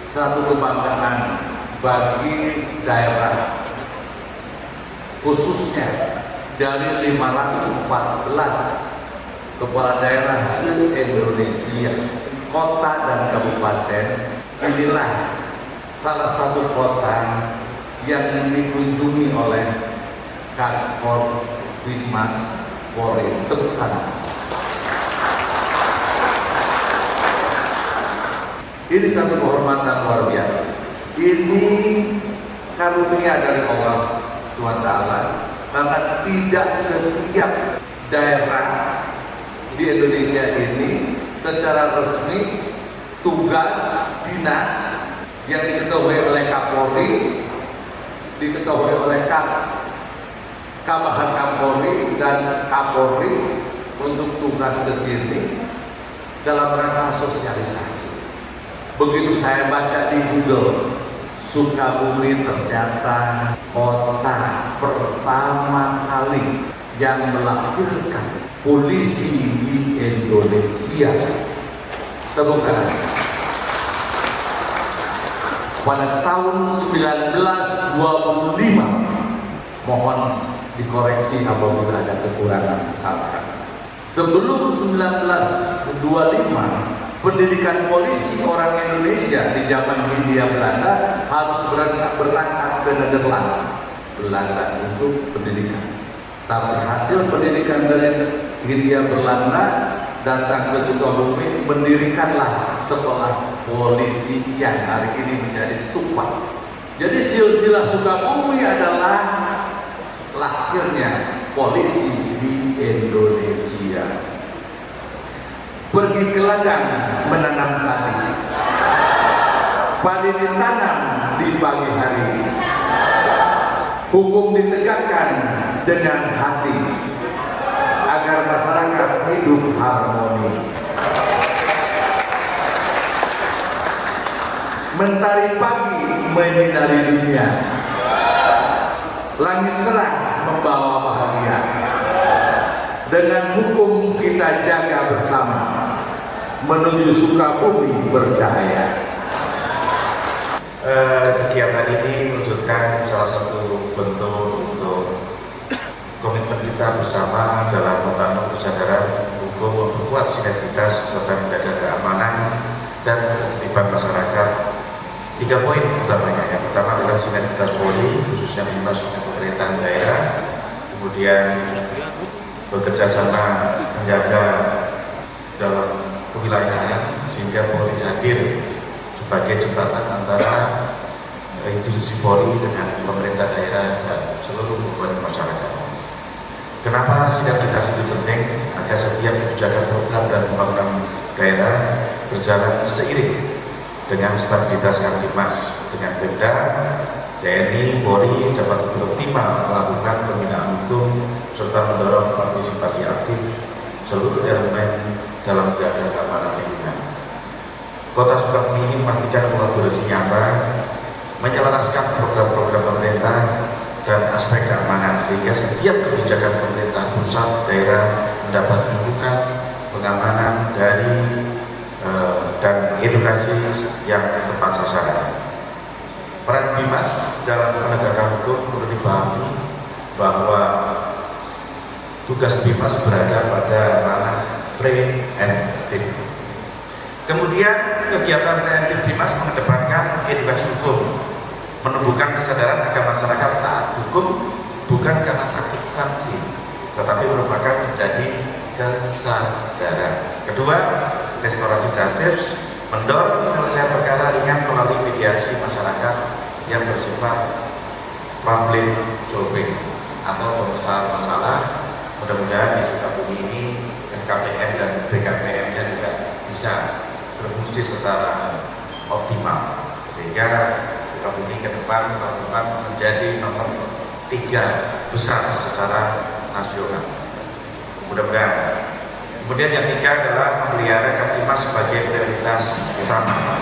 Satu kebanggaan bagi daerah, khususnya dari 514 kepala daerah se-Indonesia, kota dan kabupaten. Inilah salah satu kota yang dikunjungi oleh Kakor Binmas Polri. Tepuk tangan. Ini satu kehormatan luar biasa. Ini karunia dari Allah SWT, karena tidak setiap daerah di Indonesia ini secara resmi tugas dinas yang diketahui oleh Kapolri, diketahui oleh Kabahan Kapolri dan Kapolri untuk tugas ke sini dalam rangka sosialisasi. Begitu saya baca di Google, Sukabumi ternyata kota pertama kali yang melahirkan polisi di Indonesia. Tepuk tangan. Pada tahun 1925, mohon dikoreksi apabila ada kekurangan kesalahan. Sebelum 1925, pendidikan polisi orang Indonesia di zaman Hindia Belanda harus berangkat ke Nederland, Belanda, untuk pendidikan. Tapi hasil pendidikan dari Hindia Belanda datang ke Sukabumi, mendirikanlah sekolah polisi yang hari ini menjadi stupa. Jadi silsilah Sukabumi adalah lahirnya polisi di Indonesia. Pergi ke ladang menanam padi, padi ditanam di pagi hari, hukum ditegakkan dengan hati agar masyarakat hidup harmoni. Mentari pagi menyinari dunia, langit cerah membawa bahagia. Dengan hukum kita jaga bersama, menuju Sukabumi bercahaya. Kegiatan ini menunjukkan salah satu bentuk untuk komitmen kita bersama dalam membangun kesadaran hukum, memperkuat sinergitas serta menjaga keamanan dan ketertiban masyarakat. 3 poin utamanya. Yang pertama adalah sinergitas Polri, khususnya Binmas dengan pemerintahan daerah, kemudian bekerja sama menjaga dalam kewilayahan sehingga Polri hadir sebagai jembatan antara institusi Polri dengan pemerintah daerah dan seluruh komponen masyarakat. Kenapa sinergitas itu penting? Agar setiap kebijakan program dan pembangunan daerah berjalan seiring dengan stabilitas Kamtibmas dengan Pemda, TNI, Polri dapat optimal melakukan pembinaan hukum serta mendorong partisipasi aktif seluruh elemen dalam menjaga keamanan lingkungan. Kota Sukabumi ini memastikan kolaborasi nyata, menyelaraskan program-program pemerintah dan aspek keamanan sehingga setiap kebijakan pemerintah pusat daerah mendapat dukungan pengamanan dari dan edukasi yang tepat sasaran. Peran Binmas dalam penegakan hukum perlu dipahami bahwa tugas Binmas berada pada ranah preventif. Kemudian kegiatan preventif Binmas mengedepankan edukasi hukum, menumbuhkan kesadaran agar masyarakat taat hukum bukan karena takut sanksi, tetapi merupakan menjadi kesadaran. Kedua, restorasi justice, mendorong penyelesaian perkara ringan melalui mediasi masyarakat yang bersifat problem solving atau pemecahan masalah. Mudah-mudahan di Sukabumi ini KPM dan BKPM-nya juga bisa berfungsi secara optimal sehingga Sukabumi ke depan menjadi nomor 3 besar secara nasional. Mudah-mudahan. Kemudian yang 3 adalah memelihara Kamtibmas sebagai prioritas utama.